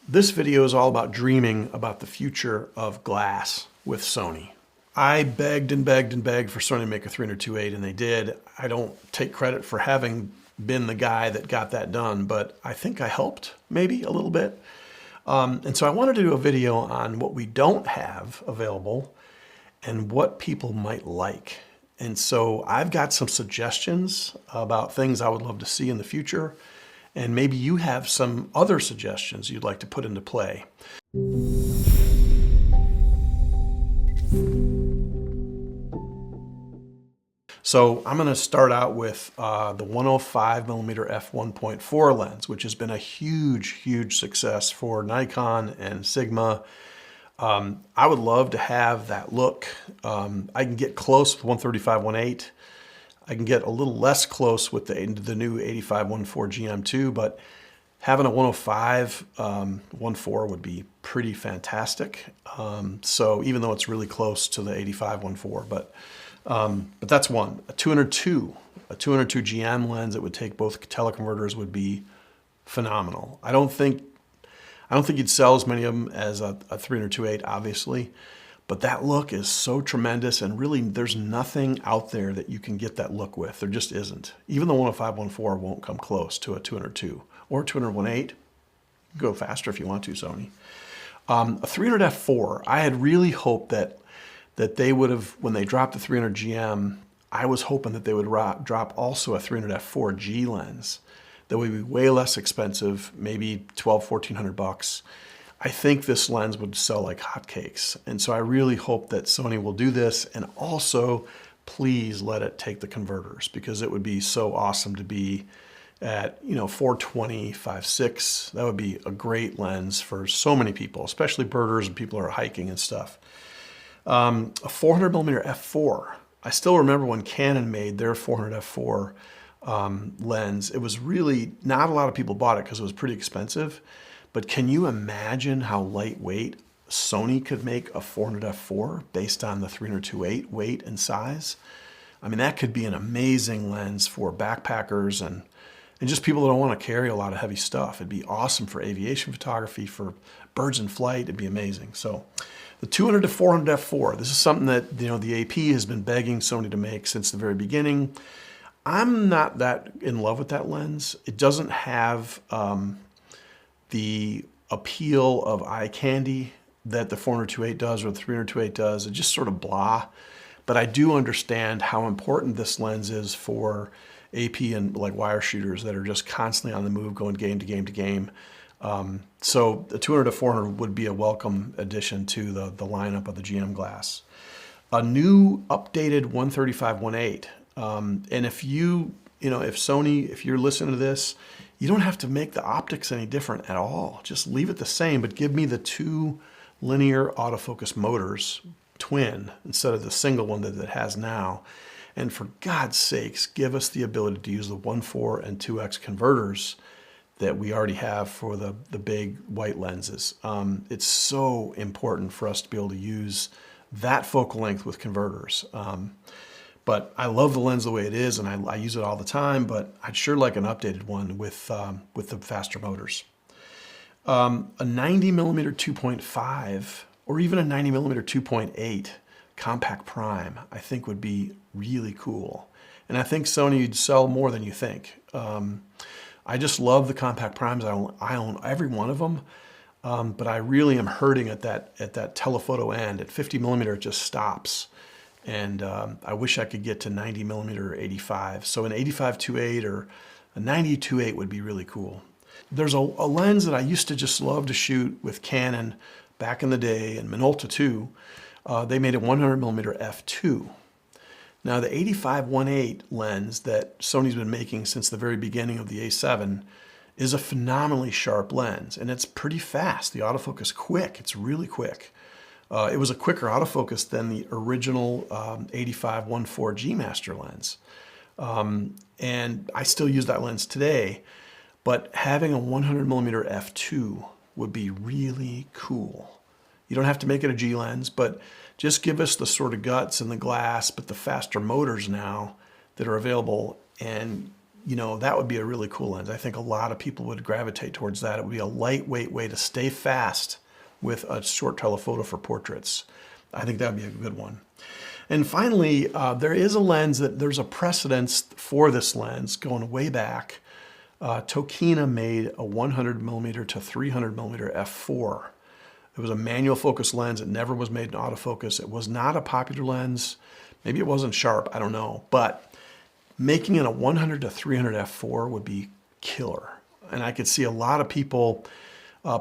This video is all about dreaming about the future of glass with Sony. I begged and begged and begged for Sony to make a 300-2.8 and they did. I don't take credit for having been the guy that got that done, but I think I helped maybe a little bit. And so I wanted to do a video on what we don't have available and what people might like. And so I've got some suggestions about things I would love to see in the future. And maybe you have some other suggestions you'd like to put into play. So I'm going to start out with the 105mm f1.4 lens, which has been a huge success for Nikon and Sigma. I would love to have that look. I can get close with 135-1.8. I can get a little less close with the new 85-1.4 GM2, but having a 105 1.4 would be pretty fantastic. So even though it's really close to the 85-1.4, but that's one. A 202 GM lens that would take both teleconverters would be phenomenal. I don't think you'd sell as many of them as a 300-2.8, obviously. But that look is so tremendous, and really there's nothing out there that you can get that look with. There just isn't. Even the 105-1.4 won't come close to a 202 or 200-1.8. Go faster if you want to, Sony. A 300 f4, I had really hoped that they would have, when they dropped the 300 GM, I was hoping that they would drop also a 300 f4 G lens that would be way less expensive, maybe $1,200–1,400 bucks. I think this lens would sell like hotcakes. And so I really hope that Sony will do this, and also please let it take the converters, because it would be so awesome to be at 420 5.6. That would be a great lens for so many people, especially birders and people who are hiking and stuff. A 400mm f4. I still remember when Canon made their 400 f4 lens. It was really, not a lot of people bought it because it was pretty expensive. But can you imagine how lightweight Sony could make a 400 f4 based on the 300-2.8 weight and size? I mean, that could be an amazing lens for backpackers and just people that don't want to carry a lot of heavy stuff. It'd be awesome for aviation photography, for birds in flight. It'd be amazing. So the 200-400 f4, this is something that the AP has been begging Sony to make since the very beginning. I'm not that in love with that lens. It doesn't have the appeal of eye candy that the 400-2.8 does or the 300-2.8 does. It just sort of blah. But I do understand how important this lens is for AP and like wire shooters that are just constantly on the move, going game to game to game. So the 200-400 would be a welcome addition to the lineup of the GM glass. A new updated 135-1.8. And if Sony, if you're listening to this, you don't have to make the optics any different at all. Just leave it the same, but give me the two linear autofocus motors, twin, instead of the single one that it has now. And for God's sakes, give us the ability to use the 1.4 and 2x converters that we already have for the big white lenses. It's so important for us to be able to use that focal length with converters. But I love the lens the way it is, and I use it all the time, but I'd sure like an updated one with the faster motors. A 90mm 2.5 or even a 90mm 2.8 compact prime, I think would be really cool. And I think Sony would sell more than you think. I just love the compact primes. I own every one of them, but I really am hurting at that telephoto end. At 50mm, it just stops. And I wish I could get to 90mm 85. So an 85-2.8 or a 90-2.8 would be really cool. There's a lens that I used to just love to shoot with Canon back in the day, and Minolta too. They made a 100mm f2. Now the 85-1.8 lens that Sony's been making since the very beginning of the A7 is a phenomenally sharp lens, and it's pretty fast. The autofocus quick. It's really quick. It was a quicker autofocus than the original 85-1.4 G Master lens. And I still use that lens today, but having a 100mm f2 would be really cool. You don't have to make it a G lens, but just give us the sort of guts and the glass, but the faster motors now that are available, and that would be a really cool lens. I think a lot of people would gravitate towards that. It would be a lightweight way to stay fast with a short telephoto for portraits. I think that would be a good one. And finally, there is a lens there's a precedence for this lens going way back. Tokina made a 100mm to 300mm f4. It was a manual focus lens. It never was made in autofocus. It was not a popular lens. Maybe it wasn't sharp, I don't know. But making it a 100 to 300 f4 would be killer. And I could see a lot of people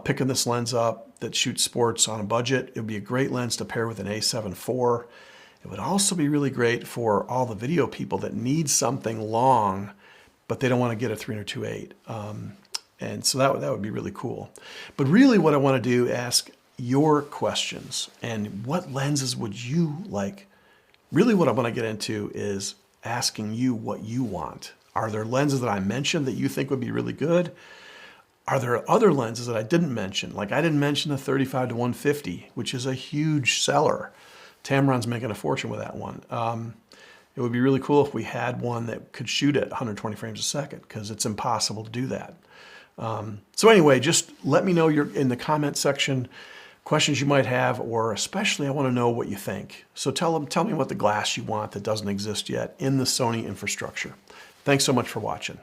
picking this lens up that shoot sports on a budget. It would be a great lens to pair with an A7 IV. It would also be really great for all the video people that need something long, but they don't want to get a 300-2.8. And so that would be really cool. But really what I want to do, ask your questions and what lenses would you like? Really what I want to get into is asking you what you want. Are there lenses that I mentioned that you think would be really good? Are there other lenses that I didn't mention? Like I didn't mention the 35 to 150, which is a huge seller. Tamron's making a fortune with that one. It would be really cool if we had one that could shoot at 120 frames a second, because it's impossible to do that. So anyway, just let me know in the comment section questions you might have, or especially I want to know what you think. So tell me what the glass you want that doesn't exist yet in the Sony infrastructure. Thanks so much for watching.